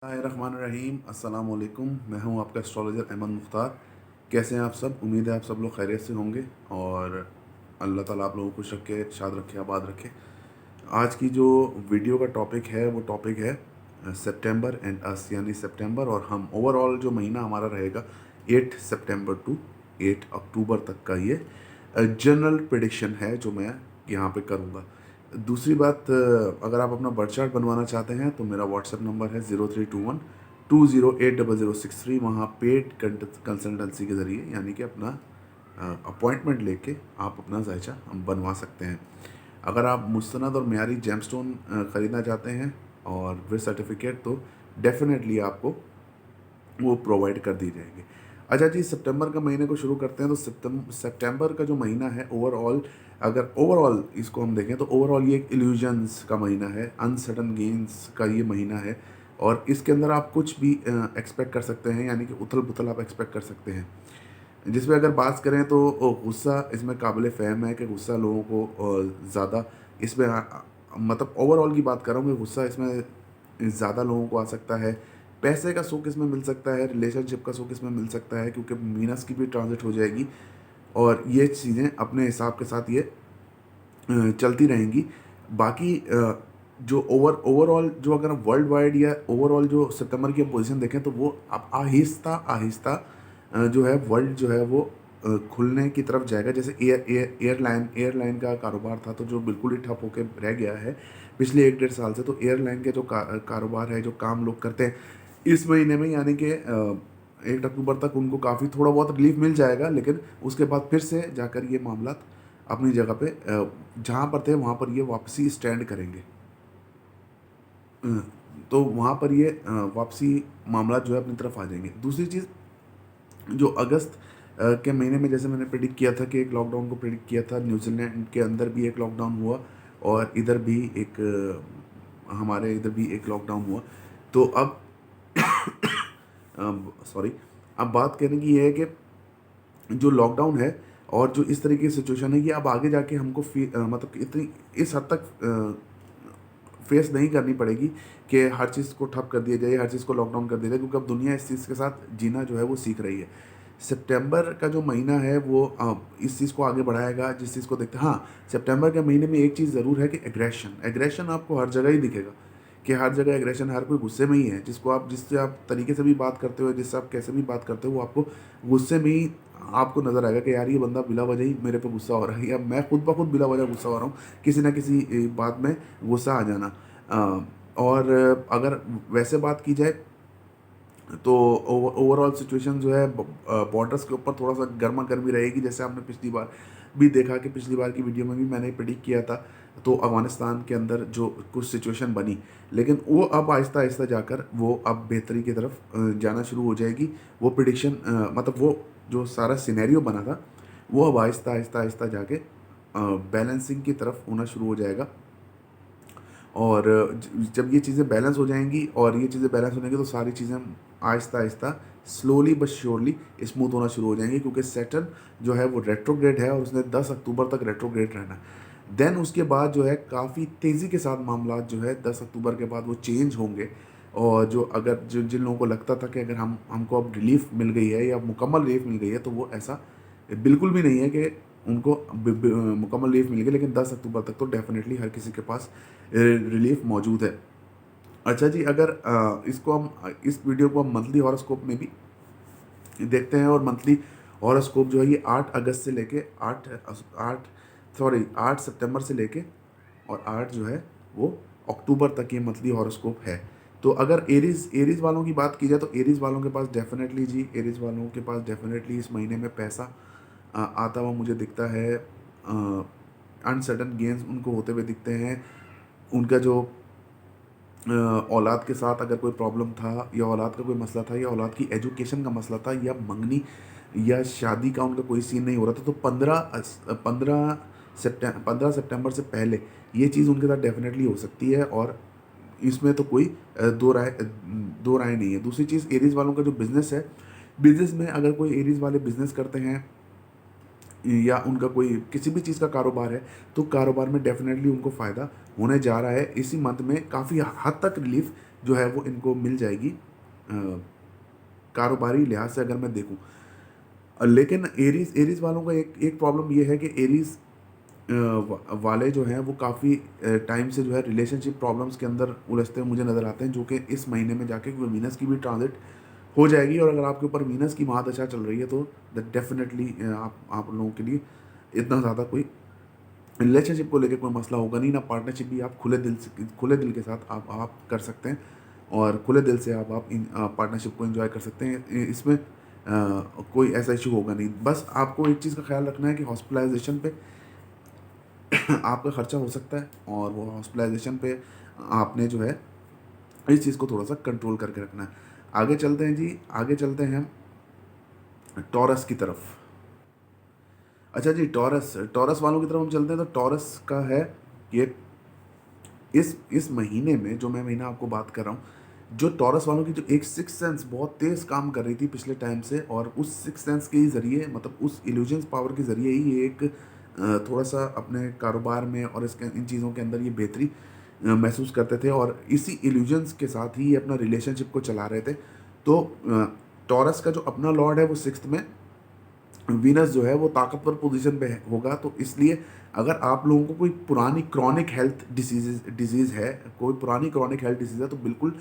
रहीम अस्सलाम वालेकुम। मैं हूं आपका एस्ट्रोलॉजर अहमद मुख्तार। कैसे हैं आप सब? उम्मीद है आप सब लोग खैरियत से होंगे और अल्लाह ताला आप लोगों को खुश रखे, शाद रखे, आबाद रखे। आज की जो वीडियो का टॉपिक है वो टॉपिक है सितंबर एंड अस, यानी सितंबर और हम। ओवरऑल जो महीना हमारा रहेगा 8 सितंबर टू 8 अक्टूबर तक का, ये जनरल प्रिडिक्शन है जो मैं यहाँ पे करूँगा। दूसरी बात, अगर आप अपना बर्थ चार्ट बनवाना चाहते हैं तो मेरा व्हाट्सएप नंबर है 0321 208063। वहाँ पेड कंसल्टेंसी के ज़रिए, यानी कि अपना अपॉइंटमेंट लेके आप अपना जायचा हम बनवा सकते हैं। अगर आप मुस्तनद और मेयारी जेमस्टोन ख़रीदना चाहते हैं और विद सर्टिफिकेट, तो डेफिनेटली आपको वो प्रोवाइड कर दी जाएगी। अच्छा जी, सितंबर का महीने को शुरू करते हैं। तो सितंबर का जो महीना है ओवरऑल, अगर ओवरऑल इसको हम देखें तो ओवरऑल ये एक इल्यूजन्स का महीना है, अनसर्टन गेन्स का ये महीना है। और इसके अंदर आप कुछ भी एक्सपेक्ट कर सकते हैं, यानी कि उथल पुथल आप एक्सपेक्ट कर सकते हैं। जिसमें अगर बात करें तो गुस्सा इसमें काबिल फ़हम है कि गुस्सा लोगों को ज़्यादा इसमें मतलब ओवरऑल की बात कर रहा हूँ कि गुस्सा इसमें ज़्यादा लोगों को आ सकता है। पैसे का सुख इसमें मिल सकता है, रिलेशनशिप का सुख इसमें मिल सकता है, क्योंकि वीनस की भी ट्रांजिट हो जाएगी और ये चीज़ें अपने हिसाब के साथ ये चलती रहेंगी। बाकी जो ओवरऑल जो अगर हम वर्ल्ड वाइड या ओवरऑल जो सितंबर की पोजीशन देखें तो वो अब आहिस्ता आहिस्ता जो है वर्ल्ड जो है वो खुलने की तरफ जाएगा। जैसे एयरलाइन का कारोबार था तो जो बिल्कुल ही ठप होकर रह गया है पिछले 1 डेढ़ साल से। तो एयरलाइन के जो कारोबार है, जो काम लोग करते हैं इस महीने में, यानी कि 1 अक्टूबर तक उनको काफ़ी थोड़ा बहुत रिलीफ मिल जाएगा। लेकिन उसके बाद फिर से जाकर ये मामला अपनी जगह पे जहाँ पर थे वहाँ पर ये वापसी स्टैंड करेंगे। अ, तो वहाँ पर ये वापसी मामला जो है अपनी तरफ आ जाएंगे। दूसरी चीज़, जो अगस्त के महीने में जैसे मैंने प्रेडिक्ट किया था कि एक लॉकडाउन को प्रेडिक्ट किया था, न्यूजीलैंड के अंदर भी एक लॉकडाउन हुआ और इधर भी एक हमारे इधर भी एक लॉकडाउन हुआ। तो अब सॉरी, अब बात करने की ये है कि जो लॉकडाउन है और जो इस तरीके की सिचुएशन है, ये अब आगे जाके हमको मतलब कि इतनी इस हद तक फेस नहीं करनी पड़ेगी कि हर चीज़ को ठप कर दिया जाए, हर चीज़ को लॉकडाउन कर दिया जाए, क्योंकि अब दुनिया इस चीज़ के साथ जीना जो है वो सीख रही है। सितंबर का जो महीना है वो इस चीज़ को आगे बढ़ाएगा, जिस चीज़ को देखते हैं। हाँ, सितंबर के महीने में एक चीज़ ज़रूर है कि एग्रेशन आपको हर जगह ही दिखेगा, कि हर जगह एग्रेशन, हर कोई गुस्से में ही है। जिससे आप तरीके से भी बात करते हो, जिससे आप कैसे भी बात करते हो, वो आपको गुस्से में ही आपको नज़र आएगा कि यार ये बंदा बिला वजह ही मेरे पे गुस्सा हो रहा है, या मैं खुद ब खुद बिला वजह गुस्सा हो रहा हूँ। किसी ना किसी बात में गुस्सा आ जाना। और अगर वैसे बात की जाए तो ओवरऑल सिचुएशन जो है बॉर्डर्स के ऊपर थोड़ा सा गर्मा गर्मी रहेगी। जैसे आपने पिछली बार भी देखा कि पिछली बार की वीडियो में भी मैंने प्रेडिक्ट किया था, तो अफगानिस्तान के अंदर जो कुछ सिचुएशन बनी, लेकिन वो अब आहिस्ता आहिस्ता जाकर वो अब बेहतरी की तरफ जाना शुरू हो जाएगी। वो प्रिडिक्शन मतलब वो जो सारा सिनेरियो बना था वो अब आहिस्ता आहिस्ता आहिस्ता जाके बैलेंसिंग की तरफ होना शुरू हो जाएगा। और जब ये चीज़ें बैलेंस हो जाएंगी और ये चीज़ें बैलेंस हो जाएंगी तो सारी चीज़ें Aahista Aahista slowly but surely smooth होना शुरू हो जाएंगी, क्योंकि सैटर्न जो है वो रेट्रोग्रेड है और उसने 10 अक्टूबर तक रेट्रोग्रेड रहना है। देन उसके बाद जो है काफ़ी तेज़ी के साथ मामला जो है 10 अक्टूबर के बाद वो चेंज होंगे। और जो अगर जो जिन लोगों को लगता था कि अगर हमको अब रिलीफ मिल गई है या मुकम्मल रिलीफ मिल गई है, तो वो ऐसा बिल्कुल भी नहीं है कि उनको मुकम्मल रिलीफ मिल गई। लेकिन 10 अक्टूबर तक तो डेफिनेटली हर किसी के पास रिलीफ मौजूद है। अच्छा जी, अगर इसको हम इस वीडियो को हम मंथली हॉरोस्कोप में भी देखते हैं, और मंथली हॉरोस्कोप जो है ये 8 अगस्त से लेके 8 सितंबर से लेके और 8 जो है वो अक्टूबर तक ये मंथली हॉरोस्कोप है। तो अगर एरीज वालों की बात की जाए तो एरीज वालों के पास डेफिनेटली जी, एरीज वालों के पास डेफिनेटली इस महीने में पैसा आता हुआ मुझे दिखता है। अनसर्टन गेन्स उनको होते हुए दिखते हैं। उनका जो औलाद के साथ अगर कोई प्रॉब्लम था, या औलाद का कोई मसला था, या औलाद की एजुकेशन का मसला था, या मंगनी या शादी का उनका कोई सीन नहीं हो रहा था, तो 15 सितंबर से पहले ये चीज़ उनके साथ डेफिनेटली हो सकती है। और इसमें तो कोई दो राय नहीं है। दूसरी चीज़, एरीज वालों का जो बिज़नेस है, बिज़नेस में अगर कोई एरीज वाले बिज़नेस करते हैं या उनका कोई किसी भी चीज़ का कारोबार है, तो कारोबार में डेफिनेटली उनको फ़ायदा होने जा रहा है। इसी मंथ में काफ़ी हद तक रिलीफ जो है वो इनको मिल जाएगी कारोबारी लिहाज से अगर मैं देखूं। लेकिन एरीज वालों का एक एक प्रॉब्लम ये है कि एरीज वाले जो हैं वो काफ़ी टाइम से जो है रिलेशनशिप प्रॉब्लम्स के अंदर उलझते हुए मुझे नज़र आते हैं, जो कि इस महीने में जाके क्योंकि वीनस की भी ट्रांजिट हो जाएगी। और अगर आपके ऊपर वीनस की महादशा चल रही है तो डेफिनेटली आप लोगों के लिए इतना ज़्यादा कोई रिलेशनशिप को लेकर कोई मसला होगा नहीं, ना पार्टनरशिप भी आप खुले दिल के साथ आप कर सकते हैं, और खुले दिल से आप इन पार्टनरशिप को एंजॉय कर सकते हैं। इसमें कोई ऐसा इशू होगा नहीं। बस आपको एक चीज़ का ख्याल रखना है कि हॉस्पिटलाइजेशन पे आपका खर्चा हो सकता है, और वो हॉस्पिटलाइजेशन पे आपने जो है इस चीज़ को थोड़ा सा कंट्रोल करके रखना है। आगे चलते हैं जी, आगे चलते हैं टॉरस की तरफ। अच्छा जी, टॉरस टॉरस वालों की तरफ हम चलते हैं। तो टॉरस का है ये इस महीने में, जो मैं महीना आपको बात कर रहा हूँ, जो टॉरस वालों की जो एक सिक्स सेंस बहुत तेज़ काम कर रही थी पिछले टाइम से, और उस सिक्स सेंस के ज़रिए मतलब उस इल्यूजन्स पावर के ज़रिए ही ये एक थोड़ा सा अपने कारोबार में और इसके इन चीज़ों के अंदर ये बेहतरी महसूस करते थे, और इसी इल्यूजन्स के साथ ही ये अपना रिलेशनशिप को चला रहे थे। तो टॉरस का जो अपना लॉर्ड है वो सिक्स्थ में, वीनस जो है वो ताकतवर पोजीशन पे होगा। तो इसलिए अगर आप लोगों को कोई पुरानी क्रॉनिक हेल्थ डिजीज़ है, कोई पुरानी क्रॉनिक हेल्थ डिजीज़ है, तो बिल्कुल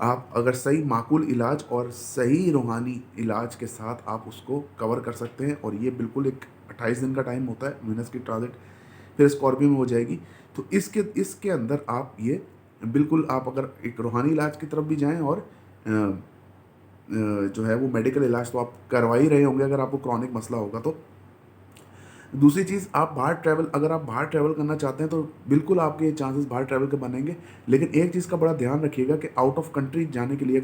आप अगर सही माकूल इलाज और सही रूहानी इलाज के साथ आप उसको कवर कर सकते हैं। और ये बिल्कुल एक 28 दिन का टाइम होता है वीनस की ट्रांजिट, फिर स्कॉर्पियो में हो जाएगी। तो इसके अंदर आप ये बिल्कुल, आप अगर एक रूहानी इलाज की तरफ भी जाएं, और जो है वो मेडिकल इलाज तो आप करवा ही रहे होंगे अगर आपको क्रॉनिक मसला होगा तो। दूसरी चीज़, अगर आप बाहर ट्रैवल करना चाहते हैं तो बिल्कुल आपके चांसेस बाहर ट्रैवल के बनेंगे। लेकिन एक चीज़ का बड़ा ध्यान रखिएगा कि आउट ऑफ कंट्री जाने के लिए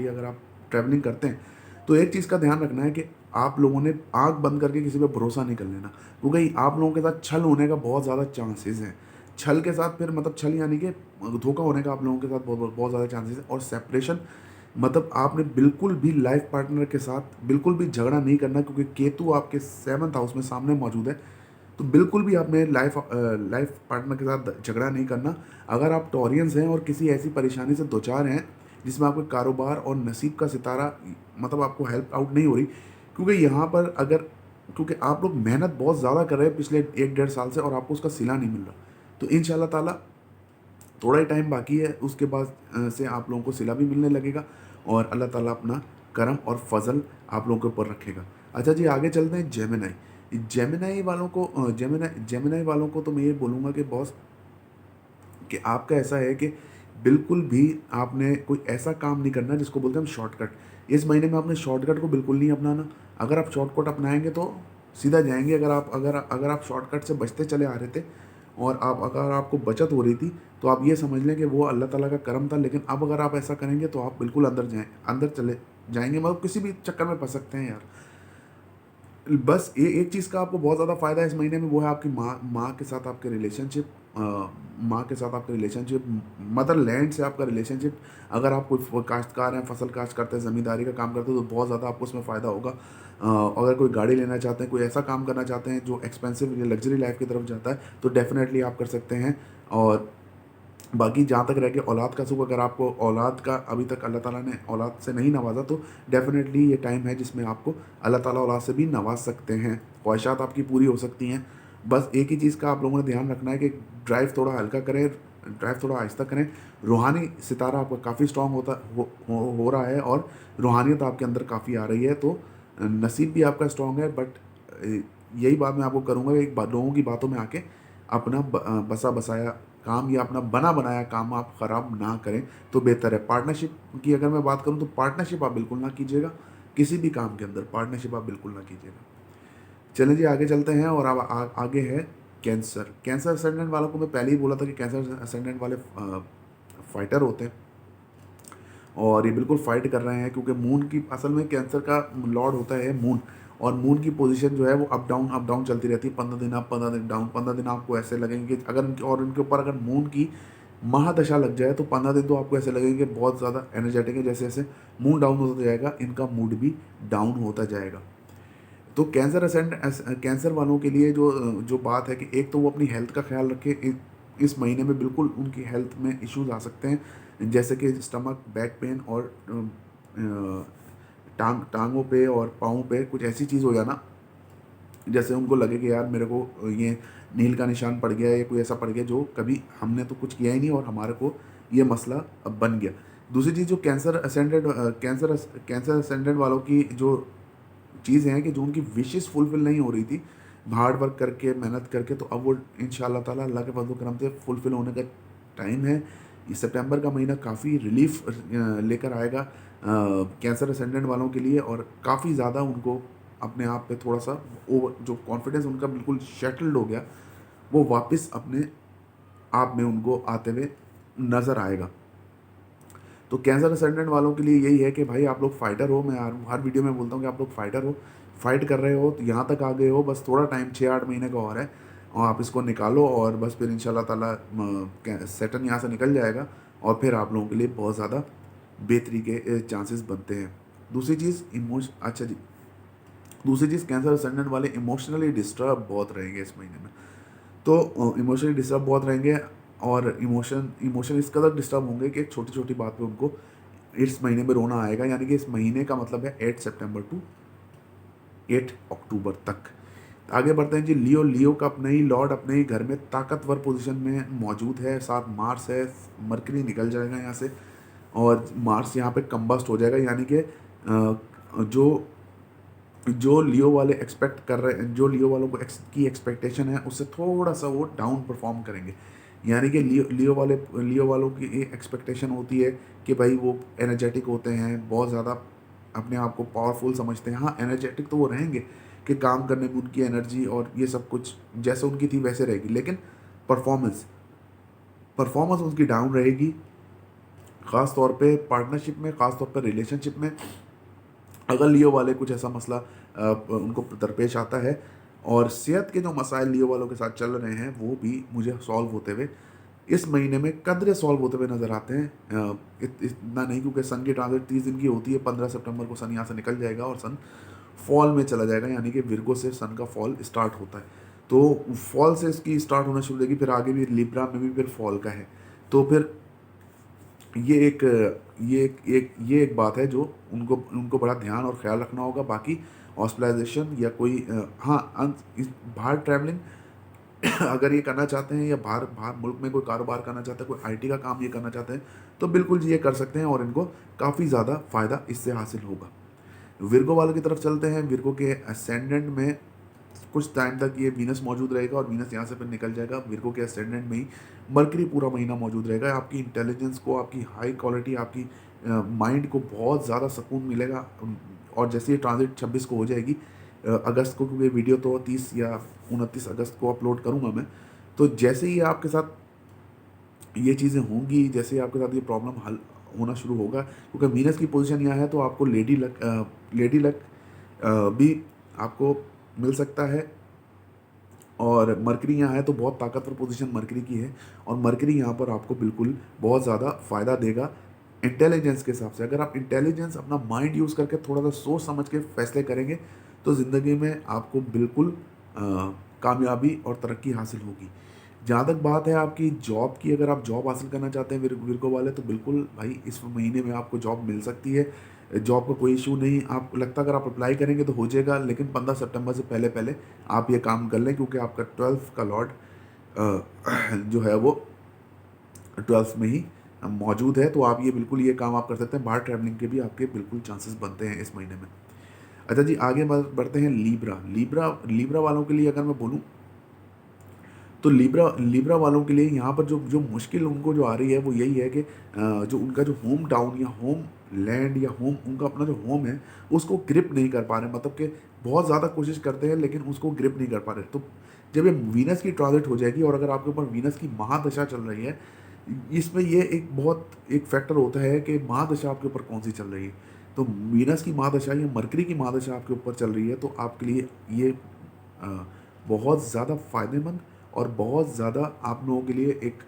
अगर आप ट्रैवलिंग करते हैं, तो एक चीज़ का ध्यान रखना है कि आप लोगों ने आँख बंद करके किसी पे भरोसा नहीं कर लेना, क्योंकि आप लोगों के साथ छल होने का बहुत ज़्यादा चांसेस हैं। छल के साथ फिर मतलब छल यानी कि धोखा होने का आप लोगों के साथ बहुत बहुत ज़्यादा चांसेस है। और सेपरेशन मतलब आपने बिल्कुल भी लाइफ पार्टनर के साथ बिल्कुल भी झगड़ा नहीं करना, क्योंकि केतु आपके 7th हाउस में सामने मौजूद है। तो बिल्कुल भी आपने लाइफ पार्टनर के साथ झगड़ा नहीं करना। अगर आप टॉरियंस हैं और किसी ऐसी परेशानी से दो चार हैं जिसमें आपके कारोबार और नसीब का सितारा मतलब आपको हेल्प आउट नहीं हो रही, क्योंकि यहाँ पर अगर क्योंकि आप लोग मेहनत बहुत ज़्यादा कर रहे हैं पिछले 1-1.5 साल से, और आपको उसका सिला नहीं मिल रहा। तो इंशाल्लाह ताला थोड़ा ही टाइम बाकी है, उसके बाद से आप लोगों को सिला भी मिलने लगेगा, और अल्लाह ताला अपना करम और फजल आप लोगों के ऊपर रखेगा। अच्छा जी, आगे चलते हैं जेमिनाई। जेमिनाई वालों को तो मैं ये बोलूँगा कि बॉस, कि आपका ऐसा है कि बिल्कुल भी आपने कोई ऐसा काम नहीं करना जिसको बोलते हैं हम शॉर्टकट। इस महीने में आपने शॉर्टकट को बिल्कुल नहीं अपनाना। अगर आप शॉर्टकट अपनाएंगे तो सीधा जाएंगे। अगर आप शॉर्टकट से बचते चले आ रहे थे, और अगर आपको बचत हो रही थी, तो आप ये समझ लें कि वो अल्लाह ताला का करम था। लेकिन अब अगर आप ऐसा करेंगे तो आप बिल्कुल अंदर चले जाएंगे, मतलब किसी भी चक्कर में फंस सकते हैं यार। बस ये एक चीज़ का आपको बहुत ज़्यादा फ़ायदा है इस महीने में, वो है आपकी माँ के साथ आपके रिलेशनशिप। मदर लैंड से आपका रिलेशनशिप। अगर आप कोई काश्तकार हैं, फसल काश्त करते हैं, ज़मींदारी का काम करते हैं, तो बहुत ज़्यादा आपको उसमें फ़ायदा होगा। अगर कोई गाड़ी लेना चाहते हैं, कोई ऐसा काम करना चाहते हैं जो एक्सपेंसिव या लग्जरी लाइफ की तरफ जाता है, तो डेफिनेटली आप कर सकते हैं। और बाकी जहाँ तक रह गया औलाद का सुख, अगर आपको औलाद का अभी तक अल्लाह ताला ने औलाद से नहीं नवाजा, तो डेफ़िनेटली ये टाइम है जिसमें आपको अल्लाह ताला औलाद से भी नवाज सकते हैं। ख्वाहिशात आपकी पूरी हो सकती हैं। बस एक ही चीज़ का आप लोगों ने ध्यान रखना है कि ड्राइव थोड़ा हल्का करें, ड्राइव थोड़ा आहिस्ता करें। रूहानी सितारा आपका काफ़ी स्ट्रॉन्ग हो रहा है, और रूहानियत आपके अंदर काफ़ी आ रही है। तो नसीब भी आपका स्ट्रॉन्ग है। बट यही बात मैं आपको करूँगा कि लोगों की बातों में आके अपना बसा बसाया काम या अपना बना बनाया काम आप ख़राब ना करें तो बेहतर है। पार्टनरशिप की अगर मैं बात करूं, तो पार्टनरशिप आप बिल्कुल ना कीजिएगा। किसी भी काम के अंदर पार्टनरशिप आप बिल्कुल ना कीजिएगा। चलें जी, आगे चलते हैं। और अब आगे है कैंसर असेंडेंट वालों को मैं पहले ही बोला था कि कैंसर असेंडेंट वाले फाइटर होते हैं, और ये बिल्कुल फाइट कर रहे हैं, क्योंकि मून की असल में कैंसर का लॉर्ड होता है मून। और मून की पोजीशन जो है वो अप डाउन चलती रहती है। 15 दिन अप, 15 दिन डाउन। 15 दिन आपको ऐसे लगेंगे कि अगर उनके ऊपर अगर मून की महादशा लग जाए, तो 15 दिन तो आपको ऐसे लगेंगे बहुत ज़्यादा एनर्जेटिक है। जैसे जैसे मून डाउन होता जाएगा, इनका मूड भी डाउन होता जाएगा। तो कैंसर वालों के लिए जो जो बात है कि एक तो वो अपनी हेल्थ का ख्याल रखें। इस महीने में बिल्कुल उनकी हेल्थ में इश्यूज आ सकते हैं। जैसे कि स्टमक, बैक पेन और टांगों पे और पाँव पे कुछ ऐसी चीज़ हो जाना, जैसे उनको लगे कि यार मेरे को ये नील का निशान पड़ गया या कोई ऐसा पड़ गया जो कभी हमने तो कुछ किया ही नहीं और हमारे को ये मसला अब बन गया। दूसरी चीज़ जो कैंसर असेंडेड वालों की जो चीज़ है कि जो उनकी विशेस फुलफिल नहीं हो रही थी हार्ड वर्क करके, मेहनत करके, तो अब वो इंशाल्लाह ताला अल्लाह के फजल करम से फुलफिल होने का टाइम है। ये सितंबर का महीना काफ़ी रिलीफ लेकर आएगा कैंसर असेंडेंट वालों के लिए, और काफ़ी ज़्यादा उनको अपने आप पे थोड़ा सा ओवर जो कॉन्फिडेंस उनका बिल्कुल सेटल्ड हो गया, वो वापस अपने आप में उनको आते हुए नज़र आएगा। तो कैंसर असेंडेंट वालों के लिए यही है कि भाई आप लोग फाइटर हो। मैं हर वीडियो में बोलता हूँ कि आप लोग फाइटर हो, फाइट कर रहे हो, तो यहाँ तक आ गए हो, बस थोड़ा टाइम 6-8 महीने का और है, और आप इसको निकालो और बस फिर इंशाल्लाह ताला सेटन यहाँ से निकल जाएगा और फिर आप लोगों के लिए बहुत ज़्यादा बेहतरी के चांसेस बनते हैं। दूसरी चीज़ अच्छा जी, दूसरी चीज़ कैंसर असेंडेंट वाले इमोशनली डिस्टर्ब बहुत रहेंगे इस महीने में। तो इमोशनली डिस्टर्ब बहुत रहेंगे, और इमोशन इस कदर डिस्टर्ब होंगे कि छोटी छोटी बात पे उनको इस महीने में रोना आएगा। यानी कि इस महीने का मतलब है 8 सितंबर टू 8 अक्टूबर तक। आगे बढ़ते हैं जी। लियो का अपने ही लॉर्ड अपने ही घर में ताकतवर पोजीशन में मौजूद है, साथ मार्स है। मरकरी निकल जाएगा यहाँ से और मार्स यहाँ पे कंबस्ट हो जाएगा, यानी कि जो जो लियो वाले एक्सपेक्ट कर रहे हैं, जो लियो वालों को की एक्सपेक्टेशन है उससे थोड़ा सा वो डाउन परफॉर्म करेंगे। यानी कि लियो वालों की एक्सपेक्टेशन होती है कि भाई वो एनर्जेटिक होते हैं, बहुत ज़्यादा अपने आप को पावरफुल समझते हैं। हाँ, एनर्जेटिक तो वो रहेंगे कि काम करने में उनकी एनर्जी और ये सब कुछ जैसे उनकी थी वैसे रहेगी, लेकिन परफॉर्मेंस परफॉर्मेंस उनकी डाउन रहेगी, ख़ास तौर पे पार्टनरशिप में, ख़ास तौर पर रिलेशनशिप में। अगर लियो वाले कुछ ऐसा मसला उनको दरपेश आता है, और सेहत के जो मसाइल लियो वालों के साथ चल रहे हैं वो भी मुझे सॉल्व होते हुए इस महीने में कदरे सॉल्व होते हुए नज़र आते हैं। इतना नहीं, क्योंकि सन की ट्रांजिट 30 दिन की होती है। 15 सितंबर को सन यहाँ से निकल जाएगा और सन फॉल में चला जाएगा, यानी कि विर्गो से सन का फॉल स्टार्ट होता है। तो फॉल से इसकी स्टार्ट होना शुरू होगी, फिर आगे भी लिब्रा में भी फिर फॉल का है। तो फिर ये एक बात है जो उनको उनको बड़ा ध्यान और ख्याल रखना होगा। बाकी हॉस्पिटलाइजेशन या कोई बाहर ट्रैवलिंग अगर ये करना चाहते हैं, या बाहर बाहर मुल्क में कोई कारोबार करना चाहते हैं, कोई आईटी का काम ये करना चाहते हैं, तो बिल्कुल जी ये कर सकते हैं और इनको काफ़ी ज़्यादा फ़ायदा इससे हासिल होगा। विर्गो वालों की तरफ चलते हैं। विर्गो के असेंडेंट में कुछ टाइम तक ये वीनस मौजूद रहेगा और वीनस यहाँ से फिर निकल जाएगा। विर्गो के असेंडेंट में ही मरकरी पूरा महीना मौजूद रहेगा। आपकी इंटेलिजेंस को, आपकी हाई क्वालिटी, आपकी माइंड को बहुत ज़्यादा सुकून मिलेगा। और जैसे ये ट्रांजिट 26 को हो जाएगी अगस्त को, क्योंकि वीडियो तो 30 या 29 अगस्त को अपलोड करूँगा मैं, तो जैसे ही आपके साथ ये चीज़ें होंगी, जैसे ही आपके साथ ये प्रॉब्लम हल होना शुरू होगा, क्योंकि वीनस की पोजीशन यहाँ है, तो आपको लेडी लक भी आपको मिल सकता है। और मरकरी यहाँ है तो बहुत ताकतवर पोजीशन मरकरी की है, और मरकरी यहाँ पर आपको बिल्कुल बहुत ज़्यादा फ़ायदा देगा इंटेलिजेंस के हिसाब से। अगर आप इंटेलिजेंस, अपना माइंड यूज़ करके थोड़ा सा सोच समझ के फैसले करेंगे, तो ज़िंदगी में आपको बिल्कुल कामयाबी और तरक्की हासिल होगी। जहाँ तक बात है आपकी जॉब की, अगर आप जॉब हासिल करना चाहते हैं विर्गो वाले, तो बिल्कुल भाई इस महीने में आपको जॉब मिल सकती है। जॉब का कोई इशू नहीं, आप लगता है अगर आप अप्लाई करेंगे तो हो जाएगा, लेकिन 15 सितंबर से पहले पहले आप ये काम कर लें, क्योंकि आपका 12th का लॉर्ड जो है वो 12th में ही मौजूद है। तो आप ये बिल्कुल ये काम आप कर सकते हैं। बाहर ट्रैवलिंग के भी आपके बिल्कुल चांसेस बनते हैं इस महीने में। अच्छा जी, आगे बढ़ते हैं लीब्रा वालों के लिए अगर मैं बोलूँ, तो लीब्रा वालों के लिए यहाँ पर जो जो मुश्किल उनको जो आ रही है वो यही है कि जो उनका जो होम टाउन या होम लैंड या होम, उनका अपना जो होम है उसको ग्रिप नहीं कर पा रहे। मतलब कि बहुत ज़्यादा कोशिश करते हैं लेकिन उसको ग्रिप नहीं कर पा रहे। तो जब ये वीनस की ट्रांजिट हो जाएगी, और अगर आपके ऊपर वीनस की महादशा चल रही है, इसमें ये एक फैक्टर होता है कि महादशा आपके ऊपर कौन सी चल रही है। तो वीनस की महादशा या मरकरी की महादशा आपके ऊपर चल रही है, तो आपके लिए ये अ, बहुत ज़्यादा फ़ायदेमंद और बहुत ज़्यादा आप लोगों के लिए एक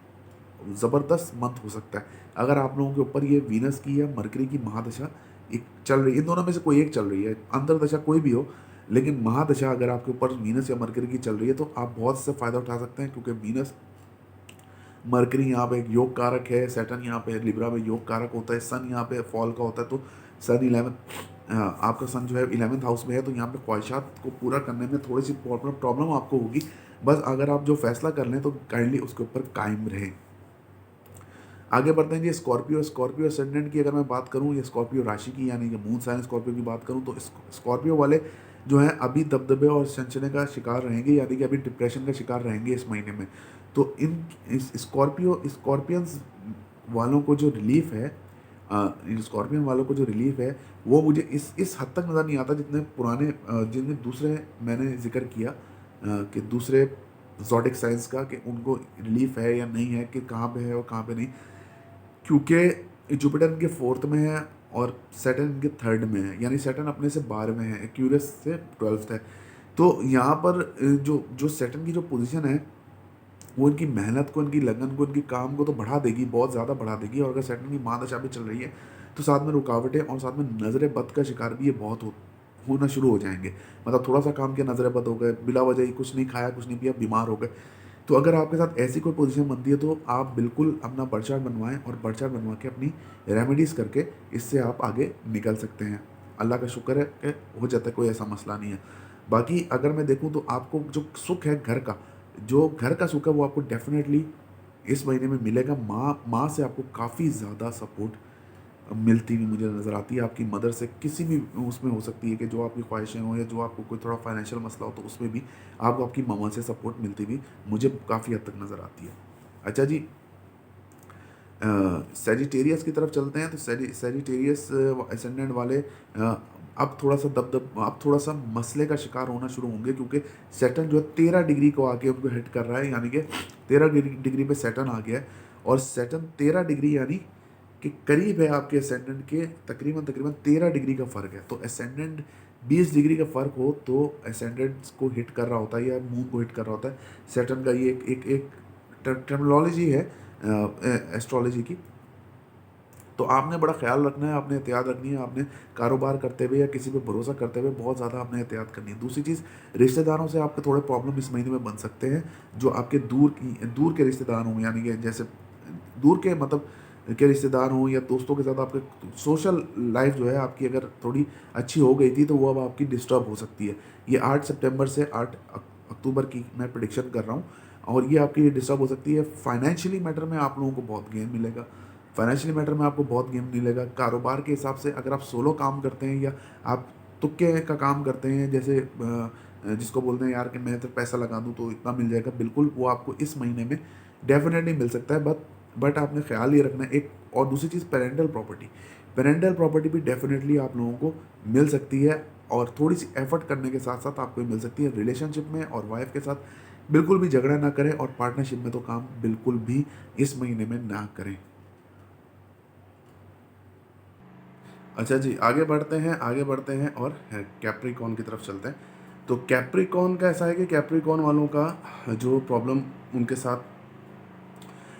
ज़बरदस्त मंथ हो सकता है। अगर आप लोगों के ऊपर ये वीनस की या मरकरी की महादशा एक चल रही है, इन दोनों में से कोई एक चल रही है, अंतरदशा कोई भी हो, लेकिन महादशा अगर आपके ऊपर वीनस या मरकरी की चल रही है, तो आप बहुत से फ़ायदा उठा सकते हैं, क्योंकि वीनस मरकरी यहाँ पे एक योग कारक है, सैटर्न यहाँ पे लिब्रा में योग कारक होता है, सन यहाँ पे फॉल का होता है। तो सन 11 आपका सन जो है 11th हाउस में है, तो यहाँ पे ख्वाहिशात को पूरा करने में थोड़ी सी प्रॉब्लम आपको होगी। बस अगर आप जो फैसला कर लें तो काइंडली उसके ऊपर कायम रहें। आगे बढ़ते हैं जी। स्कॉर्पियो असेंडेंट की अगर मैं बात करूं, या स्कॉर्पियो राशि की यानी कि मून साइन स्कॉर्पियो की बात करूं, तो स्कॉर्पियो वाले जो हैं अभी दबदबे और संशय का शिकार रहेंगे, यानी कि अभी डिप्रेशन का शिकार रहेंगे इस महीने में। तो इस स्कॉर्पियंस वालों को जो रिलीफ है, इन स्कॉर्पियन वालों को जो रिलीफ है वो मुझे इस हद तक नज़र नहीं आता जितने पुराने जितने दूसरे मैंने जिक्र किया कि दूसरे ज़ोडिक साइंस का, कि उनको रिलीफ है या नहीं है, कि कहाँ पे है और कहाँ पे नहीं। क्योंकि जुपिटर इनके 4th में है और सैटर्न इनके 3rd में है, यानी सैटर्न अपने से 12 में है, एक्यूरस से 12th है। तो यहाँ पर जो जो सैटर्न की जो पोजीशन है वो इनकी मेहनत को, इनकी लगन को, इनकी काम को तो बढ़ा देगी, बहुत ज़्यादा बढ़ा देगी। और अगर सैटर्न की महादशा भी चल रही है तो साथ में रुकावटें और साथ में नज़र बद का शिकार भी ये बहुत होना शुरू हो जाएंगे। मतलब थोड़ा सा काम किया नज़र बद हो गए, बिला वजह ही कुछ नहीं खाया कुछ नहीं पिया बीमार हो गए। तो अगर आपके साथ ऐसी कोई पोजीशन बनती है तो आप बिल्कुल अपना बर्थ चार्ट बनवाएं और बर्थ चार्ट बनवा के अपनी रेमेडीज़ करके इससे आप आगे निकल सकते हैं। अल्लाह का शुक्र है कि हो जाता है, कोई ऐसा मसला नहीं है। बाकी अगर मैं देखूं तो आपको जो सुख है घर का, जो घर का सुख है वो आपको डेफिनेटली इस महीने में मिलेगा। माँ से आपको काफ़ी ज़्यादा सपोर्ट मिलती हुई मुझे नज़र आती है। आपकी मदर से किसी भी उसमें हो सकती है कि जो आपकी ख्वाहिशें हों या जो आपको कोई थोड़ा फाइनेंशियल मसला हो, तो उसमें भी आपको आपकी मामा से सपोर्ट मिलती हुई मुझे काफ़ी हद तक नज़र आती है। अच्छा जी, सेजिटेरियस की तरफ चलते हैं। तो सेजिटेरियस असेंडेंट वाले अब थोड़ा सा मसले का शिकार होना शुरू होंगे, क्योंकि सैटर्न जो है 13 डिग्री को आके उनको हिट कर रहा है, यानी कि 13 डिग्री पे सैटर्न आ गया है। और सैटर्न 13 डिग्री यानी कि करीब है आपके असेंडेंट के, तकरीबन 13 डिग्री का फ़र्क है। तो असेंडेंट 20 डिग्री का फ़र्क हो तो असेंडेंट को हिट कर रहा होता है या मून को हिट कर रहा होता है। सैटर्न का ये एक टर्मिनोलॉजी है एस्ट्रोलॉजी की। तो आपने बड़ा ख्याल रखना है, आपने एहतियात रखनी है, आपने कारोबार करते हुए या किसी पे भरोसा करते हुए बहुत ज़्यादा आपने एहतियात करनी है। दूसरी चीज़, रिश्तेदारों से आपके थोड़े प्रॉब्लम इस महीने में बन सकते हैं, जो आपके दूर के रिश्तेदार हों, यानी कि जैसे दूर के मतलब के रिश्तेदार हों या दोस्तों के साथ आपके सोशल लाइफ जो है आपकी अगर थोड़ी अच्छी हो गई थी तो वो अब आपकी डिस्टर्ब हो सकती है। ये 8 सितंबर से 8 अक्टूबर की मैं प्रिडिक्शन कर रहा हूँ, और ये आपकी डिस्टर्ब हो सकती है। फाइनेंशियली मैटर में आप लोगों को बहुत गेन मिलेगा, फाइनेंशियली मैटर में आपको बहुत गेन मिलेगा। कारोबार के हिसाब से अगर आप सोलो काम करते हैं या आप तुक्के का काम करते हैं, जैसे जिसको बोलते हैं यार कि मैं तो पैसा लगा दूं तो इतना मिल जाएगा, बिल्कुल वो आपको इस महीने में डेफिनेटली मिल सकता है। बट आपने ख्याल ये रखना है। एक और दूसरी चीज़, पेरेंटल प्रॉपर्टी भी डेफिनेटली आप लोगों को मिल सकती है, और थोड़ी सी एफर्ट करने के साथ साथ आपको मिल सकती है। रिलेशनशिप में और वाइफ के साथ बिल्कुल भी झगड़ा ना करें, और पार्टनरशिप में तो काम बिल्कुल भी इस महीने में ना करें। अच्छा जी, आगे बढ़ते हैं और कैप्रिकॉन की तरफ चलते हैं। तो कैप्रिकॉन का ऐसा है कि कैप्रिकॉन वालों का जो प्रॉब्लम उनके साथ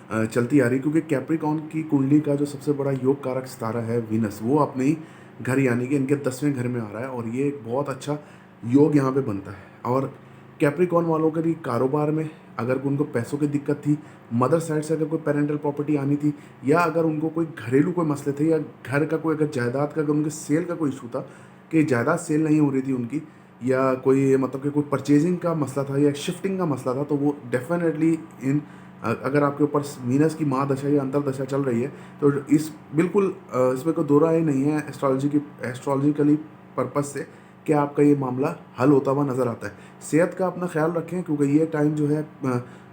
चलती आ रही, क्योंकि कैप्रिकॉन की कुंडली का जो सबसे बड़ा योग कारक सितारा है वीनस, वो अपने ही घर यानी कि इनके 10वें घर में आ रहा है, और ये एक बहुत अच्छा योग यहाँ पे बनता है। और कैप्रिकॉन वालों के लिए कारोबार में अगर उनको पैसों की दिक्कत थी, मदर साइड से अगर कोई पेरेंटल प्रॉपर्टी आनी थी, या अगर उनको कोई घरेलू कोई मसले थे, या घर का कोई अगर जायदाद का अगर उनके सेल का कोई इशू था कि जायदाद सेल नहीं हो रही थी उनकी, या कोई मतलब कि कोई परचेजिंग का मसला था या शिफ्टिंग का मसला था, तो वो डेफिनेटली अगर आपके ऊपर वीनस की महादशा या अंतरदशा चल रही है तो बिल्कुल इसमें कोई दो राय नहीं है एस्ट्रोलॉजिकली पर्पस से कि आपका ये मामला हल होता हुआ नज़र आता है। सेहत का अपना ख्याल रखें, क्योंकि ये टाइम जो है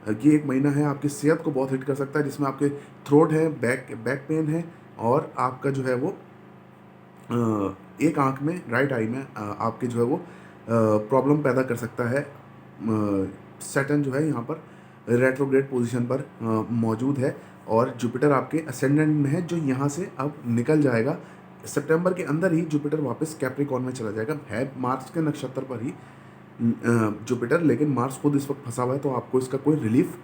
ये एक महीना है आपकी सेहत को बहुत हिट कर सकता है, जिसमें आपके थ्रोट है, बैक पेन है, और आपका जो है वो एक आंख में, राइट आई में आपके जो है वो प्रॉब्लम पैदा कर सकता है। सैटर्न जो है यहाँ पर रेट्रोग्रेड पोजीशन पर मौजूद है, और जुपिटर आपके असेंडेंट में है, जो यहाँ से अब निकल जाएगा। सितंबर के अंदर ही जुपिटर वापस कैप्रिकॉन में चला जाएगा। है मार्स के नक्षत्र पर ही जुपिटर, लेकिन मार्स खुद इस वक्त फंसा हुआ है, तो आपको इसका कोई रिलीफ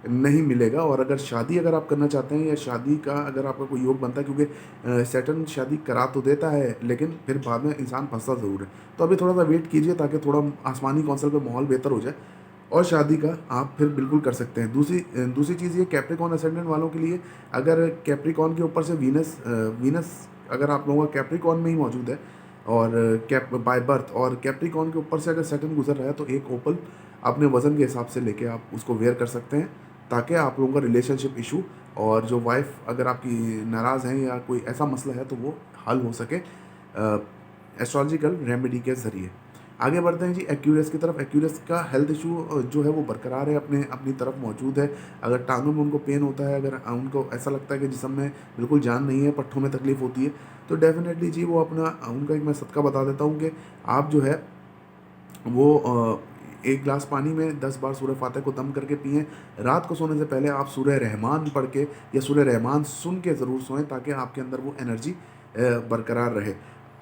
नहीं मिलेगा। और अगर आप करना चाहते हैं या शादी का अगर आपका कोई योग बनता है, क्योंकि सैटर्न शादी करा तो देता है लेकिन फिर बाद में इंसान फंसता ज़रूर है, तो अभी थोड़ा सा वेट कीजिए ताकि थोड़ा आसमानी कौंसल पे माहौल बेहतर हो जाए, और शादी का आप फिर बिल्कुल कर सकते हैं। दूसरी चीज़ ये कैप्रिकॉन असेंडेंट वालों के लिए, अगर कैप्रिकॉन के ऊपर से वीनस अगर आप लोगों का कैप्रिकॉन में ही मौजूद है और कैप बाय बर्थ, और कैप्रिकॉन के ऊपर से अगर सैटर्न गुजर रहा है, तो एक ओपल अपने वज़न के हिसाब से लेके आप उसको वेयर कर सकते हैं, ताकि आप लोगों का रिलेशनशिप इशू और जो वाइफ अगर आपकी नाराज़ हैं या कोई ऐसा मसला है तो वो हल हो सके एस्ट्रोलॉजिकल रेमेडी के ज़रिए। आगे बढ़ते हैं जी एक्यूरेस की तरफ। एक्यूरेस का हेल्थ इशू जो है वो बरकरार है, अपनी तरफ मौजूद है। अगर टांगों में उनको पेन होता है, अगर उनको ऐसा लगता है कि जिस्म में बिल्कुल जान नहीं है, पट्ठों में तकलीफ़ होती है, तो डेफिनेटली जी वो अपना उनका एक मैं सदका बता देता हूँ कि आप जो है वो एक गिलास पानी में 10 बार सूरह फातिहा को दम करके पिएँ। रात को सोने से पहले आप सूरह रहमान पढ़ के या सूरह रहमान सुन के ज़रूर सोएँ, ताकि आपके अंदर वो एनर्जी बरकरार रहे।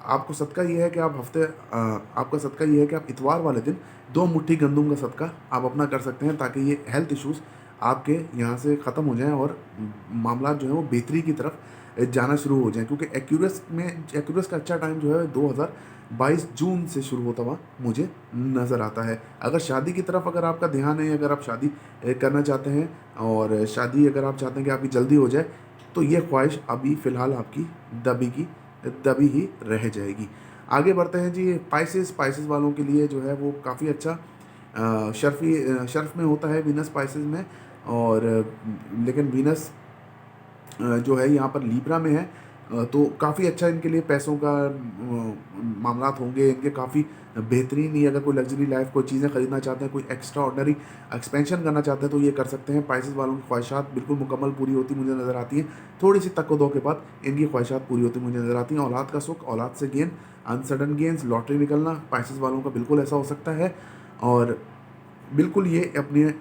आपको सदका ये है कि आपका सदका ये है कि आप इतवार वाले दिन 2 मुट्ठी गंदम का सदका आप अपना कर सकते हैं, ताकि ये हेल्थ इश्यूज़ आपके यहाँ से ख़त्म हो जाएँ और मामला जो है वो बेहतरी की तरफ जाना शुरू हो जाएँ। क्योंकि एक्यूरेस का अच्छा टाइम जो है 2022 जून से शुरू होता हुआ मुझे नज़र आता है। अगर शादी की तरफ अगर आपका ध्यान है, अगर आप शादी करना चाहते हैं और शादी अगर आप चाहते हैं कि आपकी जल्दी हो जाए, तो ये ख्वाहिश अभी फ़िलहाल आपकी दबी ही रह जाएगी। आगे बढ़ते हैं जी स्पाइसेस वालों के लिए जो है वो काफ़ी अच्छा शर्फ़ में होता है वीनस स्पाइसेस में, और लेकिन वीनस जो है यहाँ पर लीब्रा में है, तो काफ़ी अच्छा इनके लिए पैसों का मामलात होंगे इनके काफ़ी बेहतरीन ही। अगर कोई लग्जरी लाइफ कोई चीज़ें ख़रीदना चाहते हैं, कोई एक्स्ट्रा ऑर्डनरी एक्सपेंशन करना चाहते हैं, तो ये कर सकते हैं। स्पाइसेस वालों की ख्वाहिशात बिल्कुल मुकम्मल पूरी होती मुझे नज़र आती हैं। थोड़ी सी तको-दो के बाद इनकी ख्वाहिशात पूरी होती मुझे नज़र आती हैं। औलाद का सुख, औलाद से गेन, अनसडन गेन्स, लॉटरी निकलना, स्पाइसेस वालों का बिल्कुल ऐसा हो सकता है। और बिल्कुल ये अपने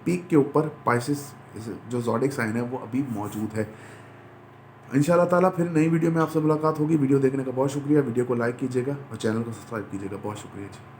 पीक के ऊपर स्पाइसेस जो ज़ोडिएक साइन है वो अभी मौजूद है। इंशाल्लाह ताला फिर नई वीडियो में आपसे मुलाकात होगी। वीडियो देखने का बहुत शुक्रिया। वीडियो को लाइक कीजिएगा और चैनल को सब्सक्राइब कीजिएगा। बहुत शुक्रिया जी।